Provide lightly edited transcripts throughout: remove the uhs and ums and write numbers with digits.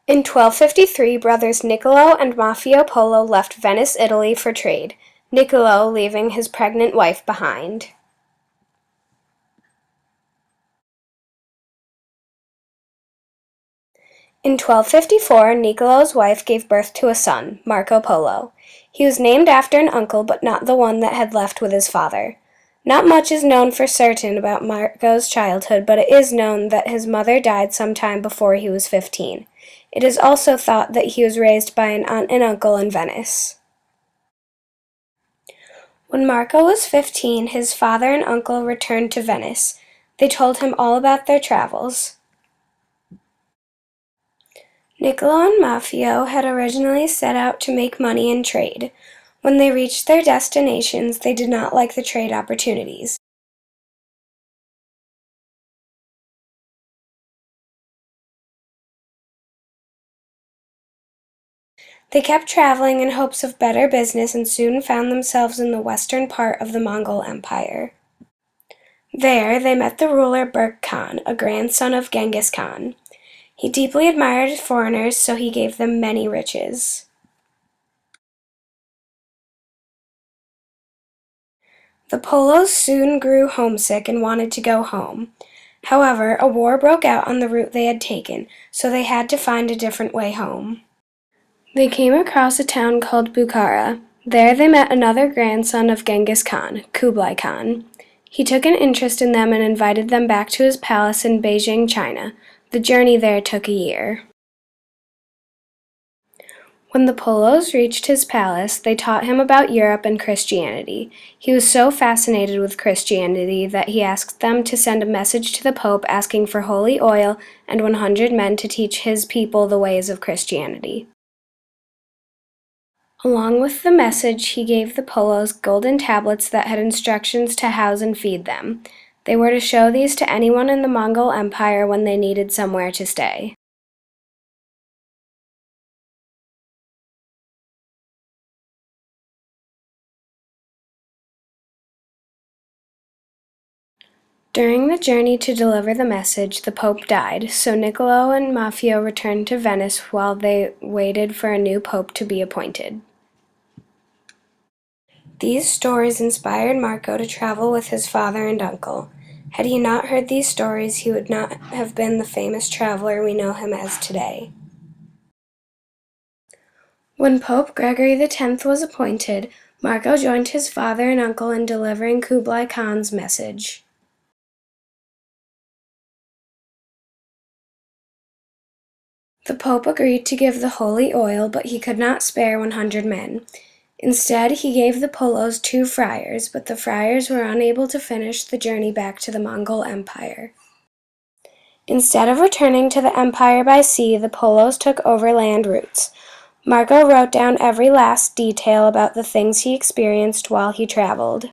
In 1253, brothers Niccolo and Maffeo Polo left Venice, Italy for trade, Niccolo leaving his pregnant wife behind. In 1254, Niccolo's wife gave birth to a son, Marco Polo. He was named after an uncle, but not the one that had left with his father. Not much is known for certain about Marco's childhood, but it is known that his mother died sometime before he was 15. It is also thought that he was raised by an aunt and uncle in Venice. When Marco was 15, his father and uncle returned to Venice. They told him all about their travels. Niccolo and Maffeo had originally set out to make money and trade. When they reached their destinations, they did not like the trade opportunities. They kept traveling in hopes of better business and soon found themselves in the western part of the Mongol Empire. There, they met the ruler Berk Khan, a grandson of Genghis Khan. He deeply admired foreigners, so he gave them many riches. The Polos soon grew homesick and wanted to go home. However, a war broke out on the route they had taken, so they had to find a different way home. They came across a town called Bukhara. There they met another grandson of Genghis Khan, Kublai Khan. He took an interest in them and invited them back to his palace in Beijing, China. The journey there took a year. When the Polos reached his palace, they taught him about Europe and Christianity. He was so fascinated with Christianity that he asked them to send a message to the Pope asking for holy oil and 100 men to teach his people the ways of Christianity. Along with the message, he gave the Polos golden tablets that had instructions to house and feed them. They were to show these to anyone in the Mongol Empire when they needed somewhere to stay. During the journey to deliver the message, the Pope died, so Niccolo and Maffeo returned to Venice while they waited for a new Pope to be appointed. These stories inspired Marco to travel with his father and uncle. Had he not heard these stories, he would not have been the famous traveler we know him as today. When Pope Gregory X was appointed, Marco joined his father and uncle in delivering Kublai Khan's message. The Pope agreed to give the holy oil, but he could not spare 100 men. Instead, he gave the Polos 2 friars, but the friars were unable to finish the journey back to the Mongol Empire. Instead of returning to the empire by sea, the Polos took overland routes. Marco wrote down every last detail about the things he experienced while he traveled.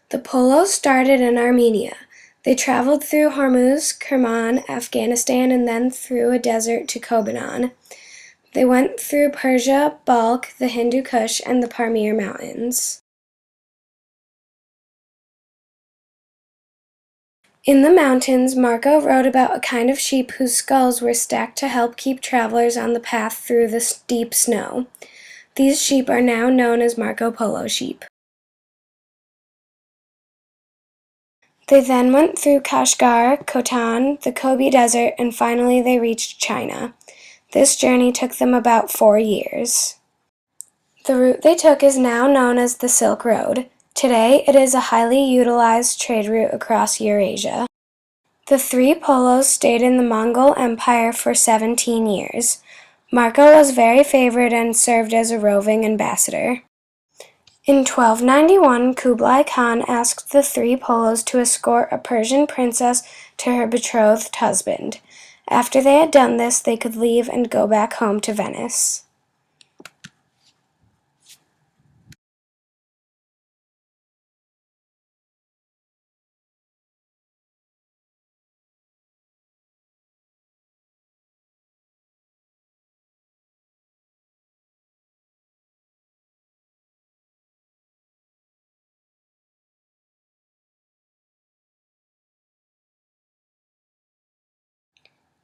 The Polos started in Armenia. They traveled through Hormuz, Kerman, Afghanistan, and then through a desert to Kobanon. They went through Persia, Balkh, the Hindu Kush, and the Pamir Mountains. In the mountains, Marco wrote about a kind of sheep whose skulls were stacked to help keep travelers on the path through the deep snow. These sheep are now known as Marco Polo sheep. They then went through Kashgar, Khotan, the Gobi Desert, and finally they reached China. This journey took them about 4 years. The route they took is now known as the Silk Road. Today, it is a highly utilized trade route across Eurasia. The 3 Polos stayed in the Mongol Empire for 17 years. Marco was very favored and served as a roving ambassador. In 1291, Kublai Khan asked the 3 Polos to escort a Persian princess to her betrothed husband. After they had done this, they could leave and go back home to Venice.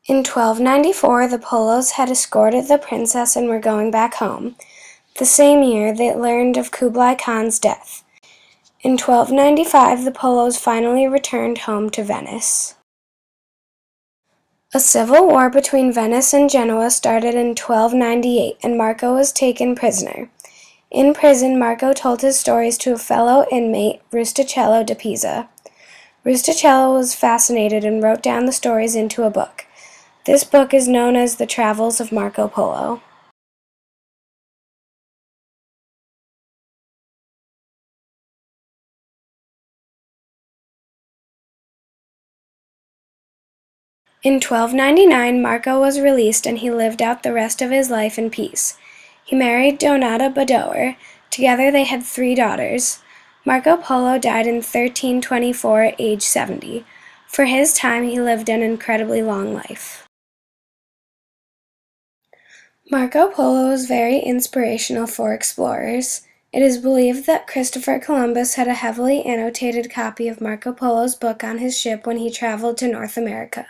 In 1294, the Polos had escorted the princess and were going back home. The same year, they learned of Kublai Khan's death. In 1295, the Polos finally returned home to Venice. A civil war between Venice and Genoa started in 1298, and Marco was taken prisoner. In prison, Marco told his stories to a fellow inmate, Rustichello de Pisa. Rustichello was fascinated and wrote down the stories into a book. This book is known as the Travels of Marco Polo. In 1299, Marco was released and he lived out the rest of his life in peace. He married Donata Badoer. Together they had 3 daughters. Marco Polo died in 1324 at age 70. For his time, he lived an incredibly long life. Marco Polo was very inspirational for explorers. It is believed that Christopher Columbus had a heavily annotated copy of Marco Polo's book on his ship when he traveled to North America.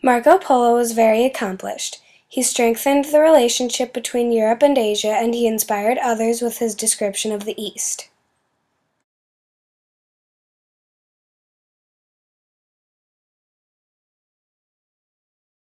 Marco Polo was very accomplished. He strengthened the relationship between Europe and Asia, and he inspired others with his description of the East.